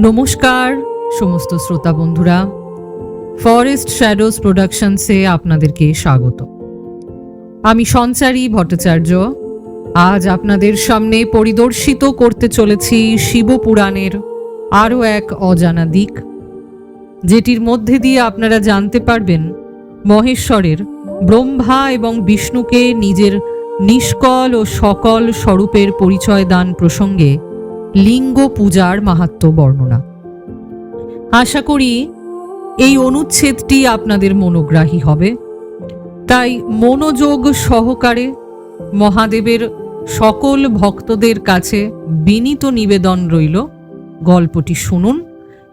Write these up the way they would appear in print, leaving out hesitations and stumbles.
নমস্কার সমস্ত শ্রোতা বন্ধুরা, ফরেস্ট শ্যাডোজ প্রোডাকশনসে আপনাদেরকে স্বাগত। আমি সঞ্চারী ভট্টাচার্য। আজ আপনাদের সামনে পরিদর্শিত করতে চলেছি শিবপুরাণের আরও এক অজানা দিক, যেটির মধ্যে দিয়ে আপনারা জানতে পারবেন মহেশ্বরের ব্রহ্মা এবং বিষ্ণুকে নিজের নিষ্কল ও সকল স্বরূপের পরিচয় দান প্রসঙ্গে লিঙ্গ পূজার মাহাত্ম্য বর্ণনা। আশা করি এই অনুচ্ছেদটি আপনাদের মনোগ্রাহী হবে, তাই মনোযোগ সহকারে মহাদেবের সকল ভক্তদের কাছে বিনীত নিবেদন রইল, গল্পটি শুনুন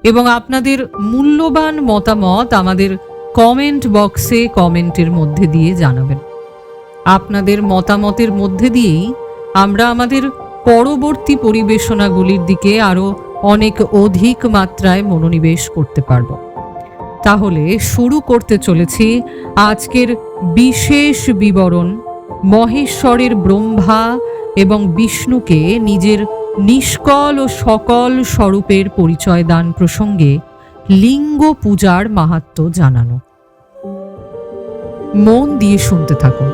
এবং আপনাদের মূল্যবান মতামত আমাদের কমেন্ট বক্সে কমেন্টের মধ্যে দিয়ে জানাবেন। আপনাদের মতামতের মধ্যে দিয়েই আমরা আমাদের পরবর্তী পরিবেশনাগুলির দিকে আরও অনেক অধিক মাত্রায় মনোনিবেশ করতে পারব। তাহলে শুরু করতে চলেছি আজকের বিশেষ বিবরণ মহেশ্বরের ব্রহ্মা এবং বিষ্ণুকে নিজের নিষ্কল ও সকল স্বরূপের পরিচয় দান প্রসঙ্গে লিঙ্গ পূজার মাহাত্ম্য জানানো। মন দিয়ে শুনতে থাকুন।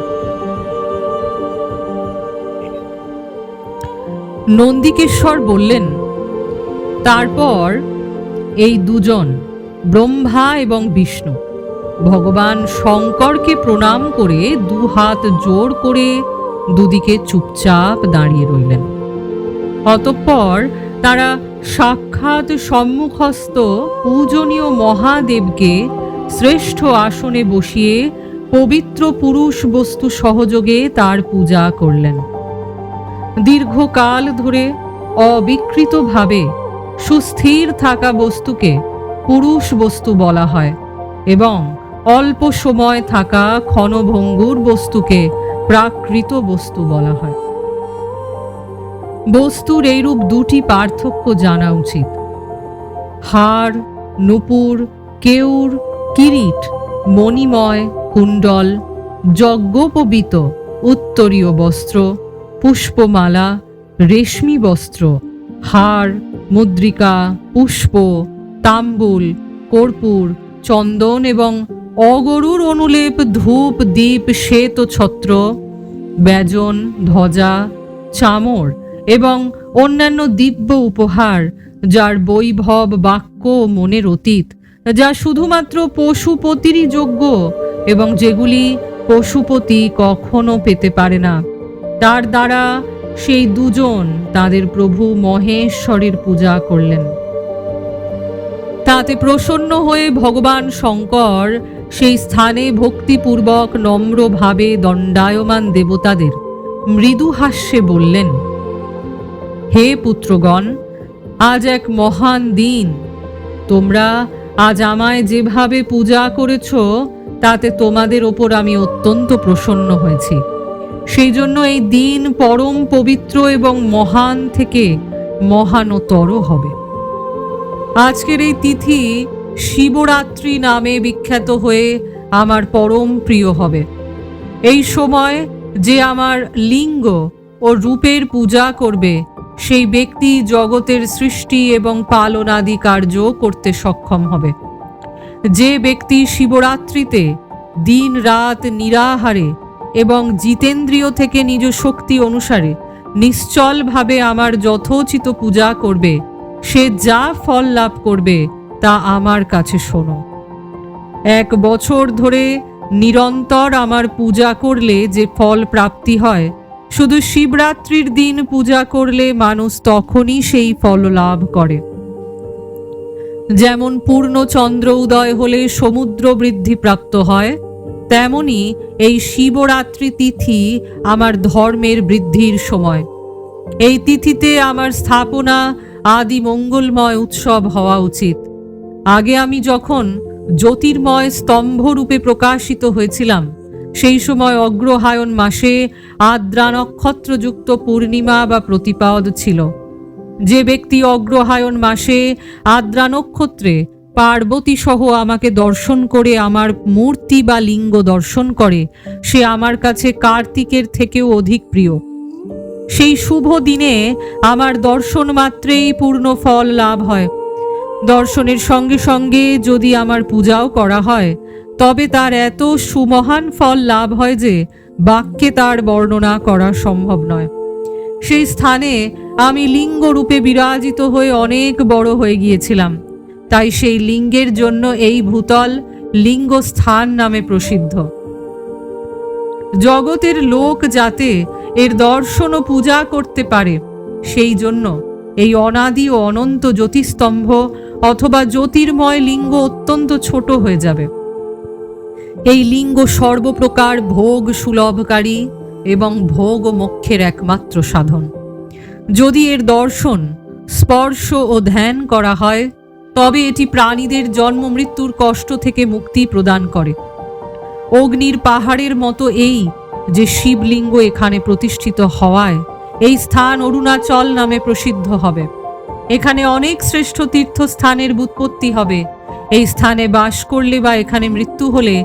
নন্দিকেশ্বর বললেন, তারপর এই দুজন ব্রহ্মা এবং বিষ্ণু ভগবান শঙ্করকে প্রণাম করে দুহাত জোড় করে দুদিকে চুপচাপ দাঁড়িয়ে রইলেন। অতঃপর তারা সাক্ষাৎ সম্মুখস্থ পূজনীয় মহাদেবকে শ্রেষ্ঠ আসনে বসিয়ে পবিত্র পুরুষ বস্তু সহযোগে তার পূজা করলেন। দীর্ঘকাল ধরে অবিকৃতভাবে সুস্থির থাকা বস্তুকে পুরুষ বস্তু বলা হয় এবং অল্প সময় থাকা ক্ষণভঙ্গুর বস্তুকে প্রাকৃত বস্তু বলা হয়। বস্তুর এইরূপ দুটি পার্থক্য জানা উচিত। হাড়, নূপুর, কেউর, কিরিট, মণিময়, কুণ্ডল, যজ্ঞোপবীত উত্তরীয় বস্ত্র, পুষ্পমালা, রেশমি বস্ত্র, হার, মুদ্রিকা, পুষ্প, তাম্বুল, কর্পূর, চন্দন এবং অগরুর অনুলেপ, ধূপ, দীপ, শ্বেত ছত্র, ব্যজন, ধ্বজা, চামর এবং অন্যান্য দিব্য উপহার, যার বৈভব বাক্য ও মনের অতীত, যা শুধুমাত্র পশুপতিরই যোগ্য এবং যেগুলি পশুপতি কখনো পেতে পারে না, তার দ্বারা সেই দুজন তাদের প্রভু মহেশ্বরের পূজা করলেন। তাতে প্রসন্ন হয়ে ভগবান শঙ্কর সেই স্থানে ভক্তিপূর্বক নম্রভাবে দণ্ডায়মান দেবতাদের মৃদু হাস্যে বললেন, হে পুত্রগণ, আজ এক মহান দিন। তোমরা আজ আমায় যেভাবে পূজা করেছ তাতে তোমাদের ওপর আমি অত্যন্ত প্রসন্ন হয়েছি। সেই জন্য এই দিন পরম পবিত্র এবং মহান থেকে মহানতর হবে। আজকের এই তিথি শিবরাত্রি নামে বিখ্যাত হয়ে আমার পরম প্রিয় হবে। এই সময় যে আমার লিঙ্গ ও রূপের পূজা করবে সেই ব্যক্তি জগতের সৃষ্টি এবং পালনাদি কার্য করতে সক্ষম হবে। যে ব্যক্তি শিবরাত্রিতে দিন রাত নিরাহারে এবং জিতেন্দ্রিয় থেকে নিজ শক্তি অনুসারে নিশ্চলভাবে আমার যথোচিত পূজা করবে, সে যা ফল লাভ করবে তা আমার কাছে শোনো। 1 বছর ধরে নিরন্তর আমার পূজা করলে যে ফল প্রাপ্তি হয়, শুধু শিবরাত্রির দিন পূজা করলে মানুষ তখনই সেই ফল লাভ করে। যেমন পূর্ণ চন্দ্র উদয় হলে সমুদ্র বৃদ্ধি প্রাপ্ত হয়, তেমনি এই শিবরাত্রি তিথি আমার ধর্মের বৃদ্ধির সময়। এই তিথিতে আমার স্থাপনা আদি মঙ্গলময় উৎসব হওয়া উচিত। আগে আমি যখন জ্যোতির্ময় স্তম্ভ রূপে প্রকাশিত হয়েছিলাম, সেই সময় অগ্রহায়ণ মাসে আদ্রা নক্ষত্রযুক্ত পূর্ণিমা বা প্রতিপদ ছিল। যে ব্যক্তি অগ্রহায়ণ মাসে আদ্রা নক্ষত্রে পার্বতী সহ আমাকে দর্শন করে আমার মূর্তি বা লিঙ্গ দর্শন করে, সে আমার কাছে কার্তিকের থেকেও অধিক প্রিয়। সেই শুভ দিনে আমার দর্শন মাত্রেই পূর্ণ ফল লাভ হয়। দর্শনের সঙ্গে সঙ্গে যদি আমার পূজাও করা হয়, তবে তার এত সুমহান ফল লাভ হয় যে বাক্যে তার বর্ণনা করা সম্ভব নয়। সেই স্থানে আমি লিঙ্গ রূপে বিরাজিত হয়ে অনেক বড় হয়ে গিয়েছিলাম। তাই সেই লিঙ্গের জন্য এই ভূতল লিঙ্গ স্থান নামে প্রসিদ্ধ। জগতের লোক যাতে এর দর্শন ও পূজা করতে পারে, সেই জন্য এই অনাদি ও অনন্ত জ্যোতিস্তম্ভ অথবা জ্যোতির্ময় লিঙ্গ অত্যন্ত ছোট হয়ে যাবে। এই লিঙ্গ সর্বপ্রকার ভোগ সুলভকারী এবং ভোগ ও মোক্ষের একমাত্র সাধন। যদি এর দর্শন, স্পর্শ ও ধ্যান করা হয়, তবে এটি প্রাণীদের জন্ম মৃত্যুর কষ্ট থেকে মুক্তি প্রদান করে। অগ্নির পাহাড়ের মতো এই যে শিবলিঙ্গ এখানে প্রতিষ্ঠিত হওয়ায় এই স্থান অরুণাচল নামে প্রসিদ্ধ হবে। এখানে অনেক শ্রেষ্ঠ তীর্থস্থানের ব্যুৎপত্তি হবে। এই স্থানে বাস করলে বা এখানে মৃত্যু হলে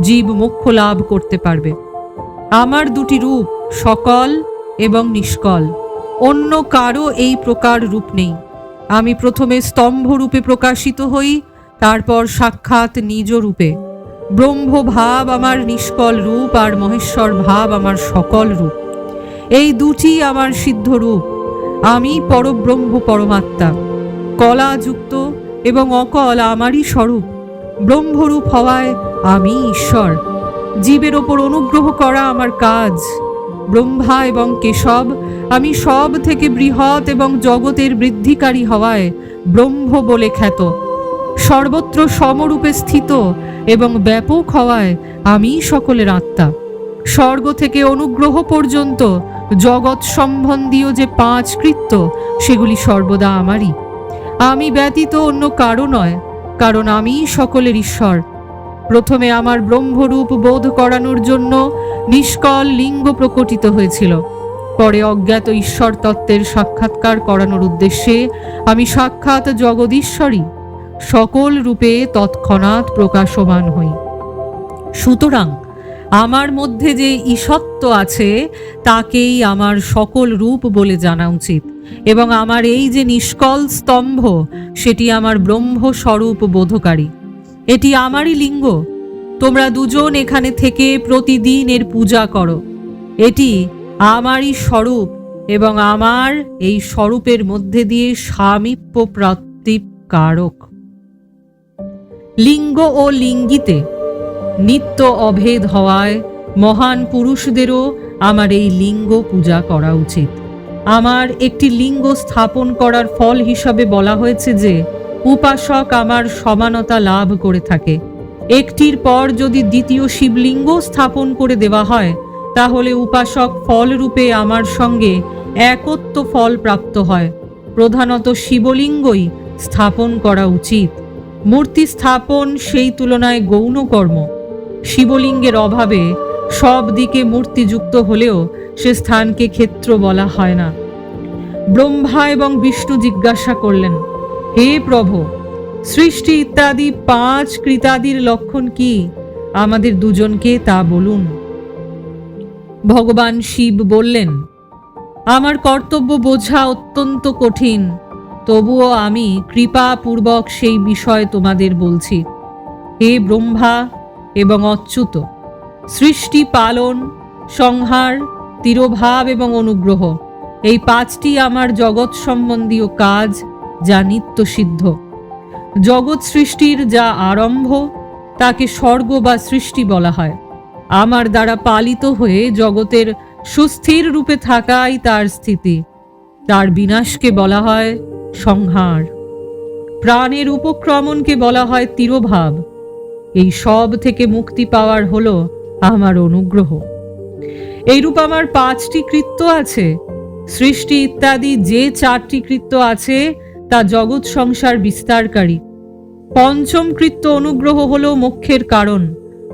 জীব মোক্ষ লাভ করতে পারবে। আমার দুটি রূপ, সকল এবং নিষ্কল। অন্য কারো এই প্রকার রূপ নেই। আমি প্রথমে স্তম্ভ রূপে প্রকাশিত হই, তারপর সাক্ষাৎ নিজ রূপে। ব্রহ্ম ভাব আমার নিষ্কল রূপ, আর মহেশ্বর ভাব আমার সকল রূপ। এই দুটি আমার সিদ্ধ রূপ। আমি পরব্রহ্ম পরমাত্মা, কলাযুক্ত এবং অকল আমারই স্বরূপ। ব্রহ্মরূপ হওয়ায় আমি ঈশ্বর। জীবের ওপর অনুগ্রহ করা আমার কাজ। ব্রহ্মা এবং কেশব আমি সব থেকে বৃহৎ এবং জগতের বৃদ্ধিকারী হওয়ায় ব্রহ্ম বলে খ্যাত। সর্বত্র সমরূপে স্থিত এবং ব্যাপক হওয়ায় আমি সকলের আত্মা। স্বর্গ থেকে অনুগ্রহ পর্যন্ত জগৎ সম্বন্ধীয় যে 5 কৃত্য, সেগুলি সর্বদা আমারই। আমি ব্যতীত অন্য কারো নয়, কারণ আমি সকলের ঈশ্বর। প্রথমে আমার ব্রহ্মরূপ বোধ করানোর জন্য নিষ্কল লিঙ্গ প্রকটিত হয়েছিল। পরে অজ্ঞাত ঈশ্বর তত্ত্বের সাক্ষাৎকার করানোর উদ্দেশ্যে আমি সাক্ষাৎ জগদীশ্বরী সকল রূপে তৎক্ষণাৎ প্রকাশমান হই। সুতরাং আমার মধ্যে যে ঈশত্ব আছে তাকেই আমার সকল রূপ বলে জানা উচিত, এবং আমার এই যে নিষ্কল স্তম্ভ, সেটি আমার ব্রহ্ম স্বরূপ বোধকারী। এটি আমারই লিঙ্গ। তোমরা দুজন এখানে থেকে প্রতিদিন এর পূজা করো। এটি আমারই স্বরূপ এবং আমার এই স্বরূপের মধ্যে দিয়ে সামীপ্য প্রাপ্তি কারক। লিঙ্গ ও লিঙ্গিতে নিত্য অভেদ হওয়ায় মহান পুরুষদেরও আমার এই লিঙ্গ পূজা করা উচিত। আমার একটি লিঙ্গ স্থাপন করার ফল হিসাবে বলা হয়েছে যে উপাসক আমার সমানতা লাভ করে থাকে। একটির পর যদি দ্বিতীয় শিবলিঙ্গ স্থাপন করে দেওয়া হয়, তাহলে উপাসক ফলরূপে আমার সঙ্গে একত্ব ফল প্রাপ্ত হয়। প্রধানত শিবলিঙ্গই স্থাপন করা উচিত। মূর্তি স্থাপন সেই তুলনায় গৌণ কর্ম। শিবলিঙ্গের অভাবে সব দিকে মূর্তি যুক্ত হলেও সে স্থানকে ক্ষেত্র বলা হয় না। ব্রহ্মা এবং বিষ্ণু জিজ্ঞাসা করলেন, হে প্রভু, সৃষ্টি ইত্যাদি 5 কৃতাদির লক্ষণ কি? আমাদের দুজনকে তা বলুন। ভগবান শিব বললেন, আমার কর্তব্য বোঝা অত্যন্ত কঠিন, তবুও আমি কৃপাপূর্বক সেই বিষয় তোমাদের বলছি। হে ব্রহ্মা এবং অচ্যুত, সৃষ্টি, পালন, সংহার, তিরোভাব এবং অনুগ্রহ, এই 5টি আমার জগৎ সম্বন্ধীয় কাজ, যা নিত্য সিদ্ধ। জগৎ সৃষ্টির যা আরম্ভ তাকে স্বর্গ বা সৃষ্টি বলা হয়। আমার দ্বারা পালিত হয়ে জগতের সুস্থির রূপে থাকাই তার স্থিতি। তার বিনাশকে বলা হয় সংহার। প্রাণের উপক্রমণকে বলা হয় তিরোভাব। এই সব থেকে মুক্তি পাওয়ার হলো আমার অনুগ্রহ। এইরূপ আমার 5টি কৃত্য আছে। সৃষ্টি ইত্যাদি যে 4টি কৃত্য আছে তা জগৎ সংসার বিস্তারকারী। পঞ্চম কৃত্য অনুগ্রহ হলো মোক্ষের কারণ।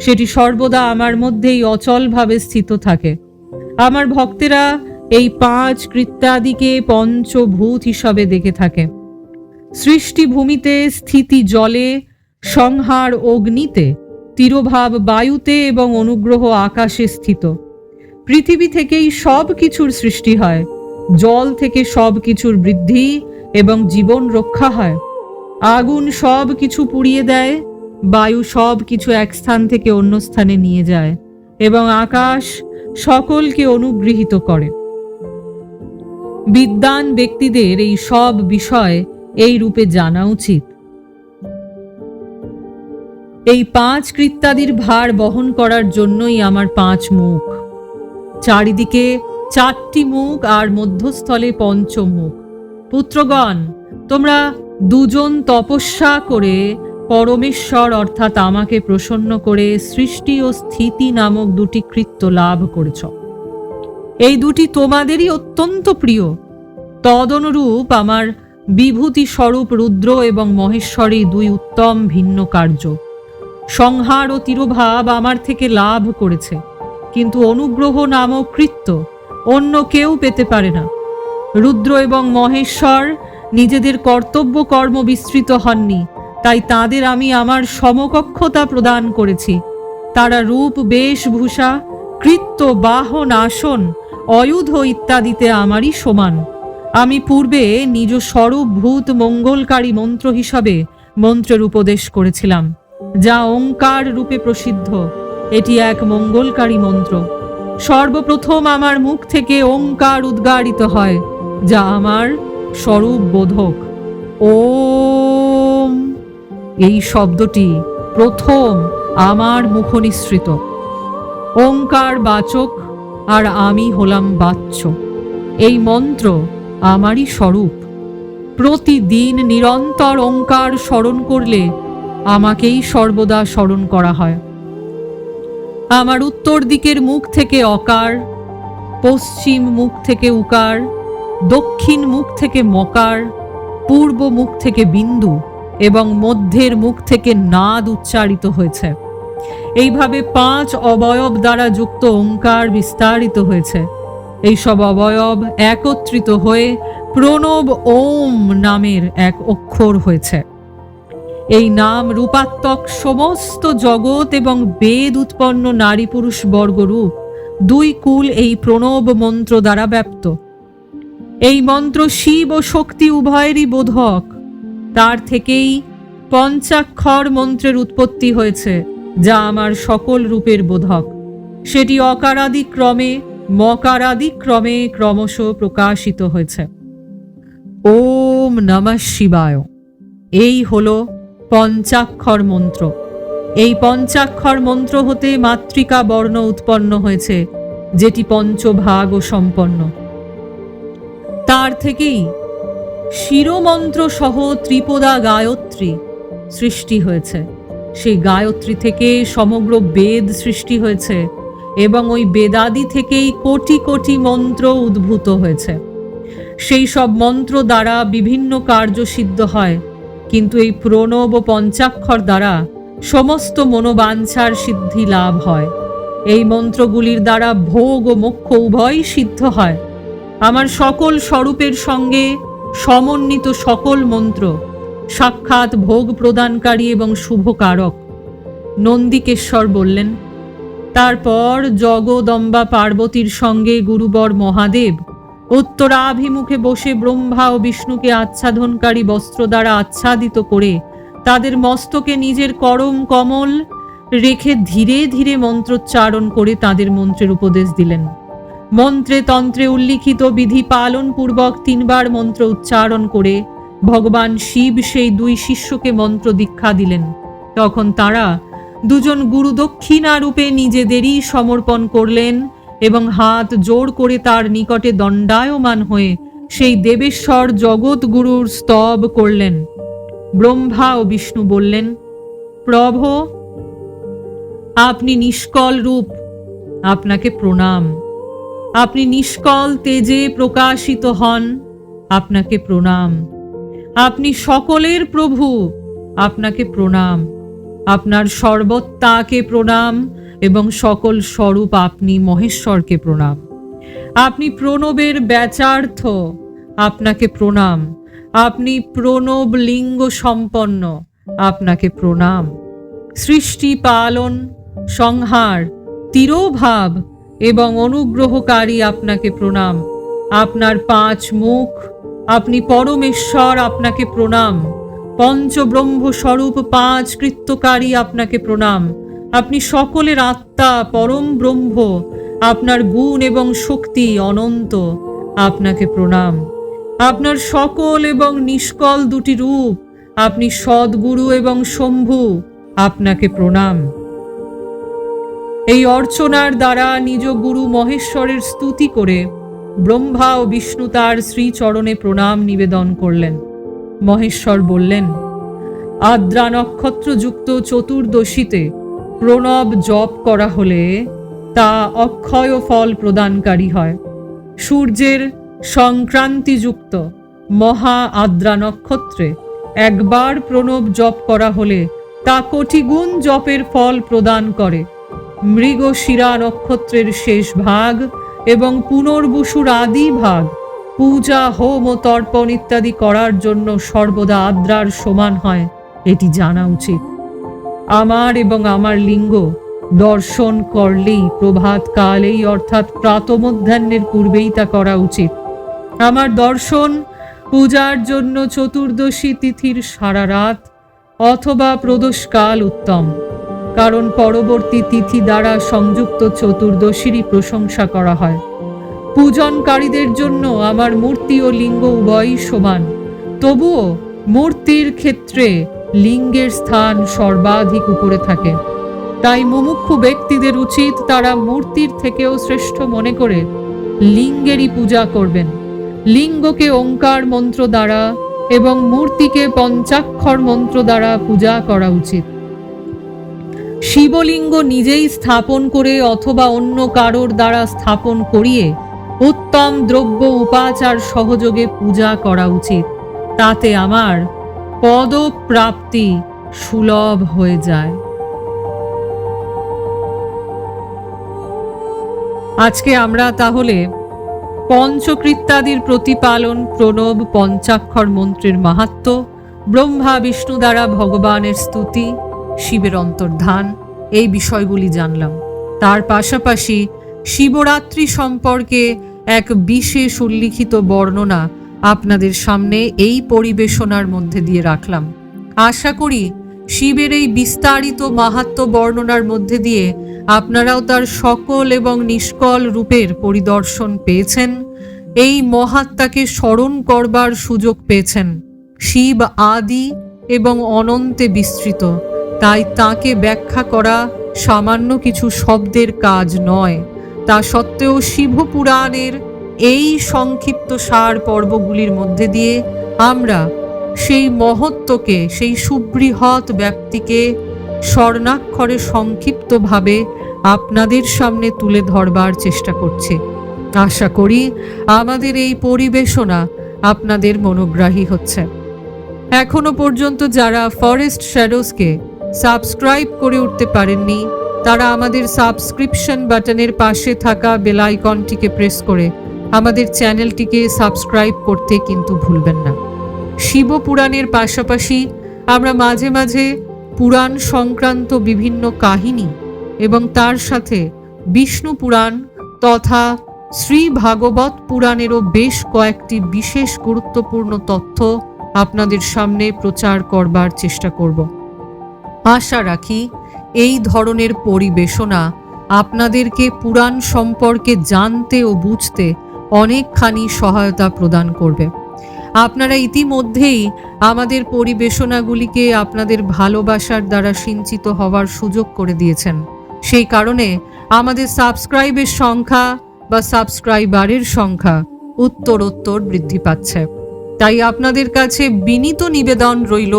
সেটি সর্বদা আমার মধ্যেই অচলভাবে স্থিত থাকে। আমার ভক্তেরা এই 5 কৃত্যাদিকে পঞ্চভূত হিসাবে দেখে থাকে। সৃষ্টি ভূমিতে, স্থিতি জলে, সংহার অগ্নিতে, তিরোভাব বায়ুতে এবং অনুগ্রহ আকাশে স্থিত। পৃথিবী থেকেই সব কিছুর সৃষ্টি হয়। জল থেকে সব কিছুর বৃদ্ধি এবং জীবন রক্ষা হয়। আগুন সব কিছু পুড়িয়ে দেয়, বায়ু সব কিছু এক স্থান থেকে অন্য স্থানে নিয়ে যায় এবং আকাশ সকলকে অনুগৃহীত করে। বিদ্বান ব্যক্তিদের এই সব বিষয় এই রূপে জানা উচিত। এই 5 কৃত্যাদির ভার বহন করার জন্যই আমার 5 মুখ, চারিদিকে 4টি মুখ আর মধ্যস্থলে পঞ্চমুখ। পুত্রগণ, তোমরা 2 জন তপস্যা করে পরমেশ্বর অর্থাৎ আমাকে প্রসন্ন করে সৃষ্টি ও স্থিতি নামক 2টি কৃত্য লাভ করেছ। এই 2টি তোমাদেরই অত্যন্ত প্রিয়। তদনুরূপ আমার বিভূতি স্বরূপ রুদ্র এবং মহেশ্বরী 2 উত্তম ভিন্ন কার্য সংহার ও তিরোভাব আমার থেকে লাভ করেছে, কিন্তু অনুগ্রহ নামক কৃত্য অন্য কেউ পেতে পারে না। রুদ্র এবং মহেশ্বর নিজেদের কর্তব্য কর্ম বিস্তৃত হননি, তাই তাদের আমি আমার সমকক্ষতা প্রদান করেছি। তারা রূপ, বেশভূষা, কৃত্য, বাহন, আসন, অয়ুধ ইত্যাদিতে আমারই সমান। আমি পূর্বে নিজ স্বরূপ ভূত মঙ্গলকারী মন্ত্র হিসাবে মন্ত্রের উপদেশ করেছিলাম, যা ওঙ্কার রূপে প্রসিদ্ধ। এটি এক মঙ্গলকারী মন্ত্র। সর্বপ্রথম আমার মুখ থেকে ওঙ্কার উদ্গারিত হয়, যা আমার স্বরূপ বোধক। ওম, এই শব্দটি প্রথম আমার মুখনিসৃত। ওঙ্কার বাচক আর আমি হলাম বাচ্য। এই মন্ত্র আমারই স্বরূপ। প্রতিদিন নিরন্তর ওঙ্কার স্মরণ করলে আমাকেই সর্বদা স্মরণ করা হয়। আমার উত্তর দিকের মুখ থেকে অকার, পশ্চিম মুখ থেকে উকার, দক্ষিণ মুখ থেকে মকার, পূর্ব মুখ থেকে বিন্দু এবং মধ্যের মুখ থেকে নাদ উচ্চারিত হয়েছে। এইভাবে 5 অবয়ব দ্বারা যুক্ত ওঙ্কার বিস্তারিত হয়েছে। এই সব অবয়ব একত্রিত হয়ে প্রণব ওম নামের এক অক্ষর হয়েছে। এই নাম রূপাত্মক সমস্ত জগৎ এবং বেদ উৎপন্ন নারী পুরুষ বর্গরূপ 2 কুল এই প্রণব মন্ত্র দ্বারা ব্যাপ্ত। এই মন্ত্র শিব ও শক্তি উভয়েরই বোধক। তার থেকেই পঞ্চাক্ষর মন্ত্রের উৎপত্তি হয়েছে, যা আমার সকল রূপের বোধক। সেটি অকারাদি ক্রমে মকারাদি ক্রমে ক্রমশ প্রকাশিত হয়েছে। ওম নমঃ শিবায়, এই হলো পঞ্চাক্ষর মন্ত্র। এই পঞ্চাক্ষর মন্ত্র হতে মাতৃকা বর্ণ উৎপন্ন হয়েছে, যেটি পঞ্চভাগ ও সম্পন্ন। তার থেকেই শিরোমন্ত্র সহ ত্রিপদা গায়ত্রী সৃষ্টি হয়েছে। সেই গায়ত্রী থেকে সমগ্র বেদ সৃষ্টি হয়েছে এবং ওই বেদাদি থেকেই কোটি কোটি মন্ত্র উদ্ভূত হয়েছে। সেই সব মন্ত্র দ্বারা বিভিন্ন কার্য সিদ্ধ হয়, কিন্তু এই প্রণব ও পঞ্চাক্ষর দ্বারা সমস্ত মনোবাঞ্ছার সিদ্ধি লাভ হয়। এই মন্ত্রগুলির দ্বারা ভোগ ও মোক্ষ উভয়ই সিদ্ধ হয়। আমার সকল স্বরূপের সঙ্গে সমন্বিত সকল মন্ত্র সাক্ষাৎ ভোগ প্রদানকারী এবং শুভকারক। নন্দিকেশ্বর বললেন, তারপর জগদম্বা পার্বতীর সঙ্গে গুরুবর মহাদেব উত্তরাভিমুখে বসে ব্রহ্মা ও বিষ্ণুকে আচ্ছাদনকারী বস্ত্র দ্বারা আচ্ছাদিত করে তাদের মস্তকে নিজের করম কমল রেখে ধীরে ধীরে মন্ত্রোচ্চারণ করে তাদের মন্ত্রের উপদেশ দিলেন। মন্ত্রে তন্ত্রে উল্লিখিত বিধি পালন পূর্বক 3 বার মন্ত্র উচ্চারণ করে ভগবান শিব সেই 2 শিষ্যকে মন্ত্র দীক্ষা দিলেন। তখন তারা 2 জন গুরু দক্ষিণা রূপে নিজেদেরই সমর্পণ করলেন এবং হাত জোড় করে তার নিকটে দণ্ডায়মান হয়ে সেই দেবেশ্বর জগৎ গুরুর স্তব করলেন। ব্রহ্মা ও বিষ্ণু বললেন, প্রভো, আপনি নিষ্কল রূপ, আপনাকে প্রণাম। আপনি নিষ্কল তেজে প্রকাশিত হন, আপনাকে প্রণাম। আপনি সকলের প্রভু, আপনাকে প্রণাম। আপনার সর্বত্তাকে প্রণাম এবং সকল স্বরূপ আপনি মহেশ্বরকে প্রণাম। আপনি প্রণবের ব্যাচার্থ, আপনাকে প্রণাম। আপনি প্রণব লিঙ্গ সম্পন্ন, আপনাকে প্রণাম। সৃষ্টি পালন সংহার তিরোভাব এবং অনুগ্রহকারী আপনাকে প্রণাম। আপনার 5 মুখ, আপনি পরমেশ্বর, আপনাকে প্রণাম। পঞ্চব্রহ্ম স্বরূপ 5 কৃত্যকারী, আপনাকে প্রণাম। আপনি সকলের আত্মা, পরম ব্রহ্ম, আপনার গুণ এবং শক্তি অনন্ত, আপনাকে প্রণাম। আপনার সকল এবং নিষ্কল 2টি রূপ, আপনি সদ্গুরু এবং শম্ভু, আপনাকে প্রণাম। এই অর্চনার দ্বারা নিজ গুরু মহেশ্বরের স্তুতি করে ব্রহ্মা ও বিষ্ণু তার শ্রীচরণে প্রণাম নিবেদন করলেন। মহেশ্বর বললেন, আদ্রা নক্ষত্রযুক্ত চতুর্দশীতে প্রণব জপ করা হলে তা অক্ষয় ফল প্রদানকারী হয়। সূর্যের সংক্রান্তিযুক্ত মহা আদ্রা নক্ষত্রে একবার প্রণব জপ করা হলে তা কোটিগুণ জপের ফল প্রদান করে। মৃগশিরা নক্ষত্রের শেষ ভাগ এবং পুনর্বসুর আদি ভাগ পূজা, হোম ও তর্পণ ইত্যাদি করার জন্য সর্বদা আদ্রার সমান হয়, এটি জানা উচিত। আমার এবং আমার লিঙ্গ দর্শন করলেই প্রভাত কালেই, অর্থাৎ প্রাতমধ্যাহ্নের পূর্বেই তা করা উচিত। আমার দর্শন পূজার জন্য চতুর্দশী তিথির সারা রাত অথবা প্রদোষকাল উত্তম, কারণ পরবর্তী তিথি দ্বারা সংযুক্ত চতুর্দশীরই প্রশংসা করা হয়। পূজনকারীদের জন্য আমার মূর্তি ও লিঙ্গ উভয়ই সমান, তবুও মূর্তির ক্ষেত্রে লিঙ্গের স্থান সর্বাধিক উপরে থাকে। তাই মুমুক্ষু ব্যক্তিদের উচিত তারা মূর্তির থেকেও শ্রেষ্ঠ মনে করে লিঙ্গেরই পূজা করবেন। লিঙ্গকে ওঙ্কার মন্ত্র দ্বারা এবং মূর্তিকে পঞ্চাক্ষর মন্ত্র দ্বারা পূজা করা উচিত। শিবলিঙ্গ নিজেই স্থাপন করে অথবা অন্য কারোর দ্বারা স্থাপন করিয়ে উত্তম দ্রব্য উপাচার সহযোগে পূজা করা উচিত। তাতে আমার পদপ্রাপ্তি সুলভ হয়ে যায়। আজকে আমরা তাহলে পঞ্চকৃত্যাদির প্রতিপালন, প্রণব, পঞ্চাক্ষর মন্ত্রের মাহাত্ম্য, ব্রহ্মা বিষ্ণু দ্বারা ভগবানের স্তুতি, শিবের অন্তর্ধান, এই বিষয়গুলি জানলাম। তার পাশাপাশি শিবরাত্রি সম্পর্কে এক বিশেষ উল্লিখিত বর্ণনা আপনাদের সামনে এই পরিবেশনার মধ্যে দিয়ে রাখলাম। আশা করি শিবের এই বিস্তারিত মাহাত্ম্য বর্ণনার মধ্যে দিয়ে আপনারাও তার সকল এবং নিষ্কল রূপের পরিদর্শন পেয়েছেন, এই মহাত্মাকে স্মরণ করবার সুযোগ পেয়েছেন। শিব আদি এবং অনন্তে বিস্তৃত, তাই তাকে ব্যাখ্যা করা সামান্য কিছু শব্দের কাজ নয়। তা সত্ত্বেও শিবপুরাণের এই সংক্ষিপ্ত সার পর্বগুলির মধ্যে দিয়ে আমরা সেই মহত্বকে, সেই সুবৃহৎ ব্যাপ্তিকে স্বর্ণাক্ষরে সংক্ষিপ্তভাবে আপনাদের সামনে তুলে ধরবার চেষ্টা করছি। আশা করি আমাদের এই পরিবেশনা আপনাদের মনোগ্রাহী হচ্ছে। এখনো পর্যন্ত যারা ফরেস্ট শ্যাডোজকে সাবস্ক্রাইব করে উঠতে পারেননি, তারা আমাদের সাবস্ক্রিপশন বাটনের পাশে থাকা বেল আইকনটিকে প্রেস করে আমাদের চ্যানেলটিকে সাবস্ক্রাইব করতে কিন্তু ভুলবেন না। শিবপুরাণের পাশাপাশি আমরা মাঝে মাঝে পুরাণ সংক্রান্ত বিভিন্ন কাহিনী এবং তার সাথে বিষ্ণু পুরাণ তথা শ্রী ভাগবত পুরাণেরও বেশ কয়েকটি বিশেষ গুরুত্বপূর্ণ তথ্য আপনাদের সামনে প্রচার করবার চেষ্টা করব। আশা রাখি এই ধরনের পরিবেশনা আপনাদেরকে পুরাণ সম্পর্কে জানতে ও বুঝতে অনেকখানি সহায়তা প্রদান করবে। আপনারা ইতিমধ্যেই আমাদের পরিবেশনাগুলিকে আপনাদের ভালোবাসার দ্বারা সিঞ্চিত হওয়ার সুযোগ করে দিয়েছেন। সেই কারণে আমাদের সাবস্ক্রাইবের সংখ্যা বা সাবস্ক্রাইবারের সংখ্যা উত্তরোত্তর বৃদ্ধি পাচ্ছে। তাই আপনাদের কাছে বিনীত নিবেদন রইল,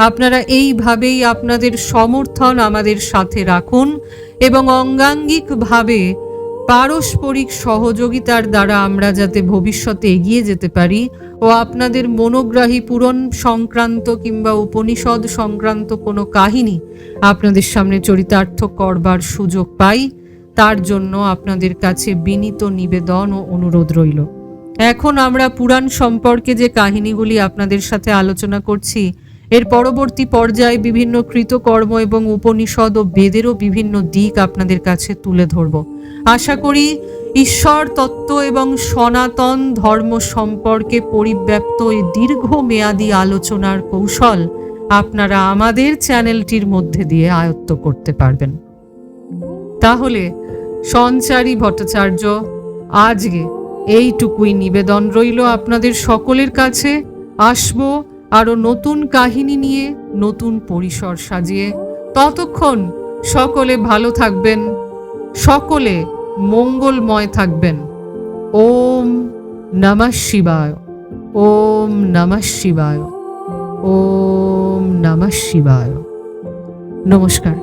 আপনারা এইভাবেই আপনাদের সমর্থন আমাদের সাথে রাখুন এবং অঙ্গাঙ্গিকভাবে পারস্পরিক সহযোগিতার দ্বারা আমরা যাতে ভবিষ্যতে এগিয়ে যেতে পারি ও আপনাদের মনোগ্রাহী পুরাণ সংক্রান্ত কিংবা উপনিষদ সংক্রান্ত কোনো কাহিনী আপনাদের সামনে চরিতার্থ করবার সুযোগ পাই, তার জন্য আপনাদের কাছে বিনীত নিবেদন ও অনুরোধ রইল। এখন আমরা পুরাণ সম্পর্কে যে কাহিনীগুলি আপনাদের সাথে আলোচনা করছি, এর পরবর্তী পর্যায়ে বিভিন্ন কৃতকর্ম এবং উপনিষদ ও বেদেরও বিভিন্ন দিক আপনাদের কাছে তুলে ধরব। আশা করি ঈশ্বর তত্ত্ব এবং সনাতন ধর্ম সম্পর্কে পরিব্যাপ্ত এই দীর্ঘমেয়াদী আলোচনার কৌশল আপনারা আমাদের চ্যানেলটির মধ্যে দিয়ে আয়ত্ত করতে পারবেন। তাহলে সঞ্চারী ভট্টাচার্য, আজকে এইটুকুই নিবেদন রইল আপনাদের সকলের কাছে। আসব আরো নতুন কাহিনী নিয়ে, নতুন পরিসর সাজিয়ে। ততক্ষণ সকলে ভালো থাকবেন, সকলে মঙ্গলময় থাকবেন। ওম নমঃ শিবায়, ওম নমঃ শিবায়, ওম নমঃ শিবায়। নমস্কার।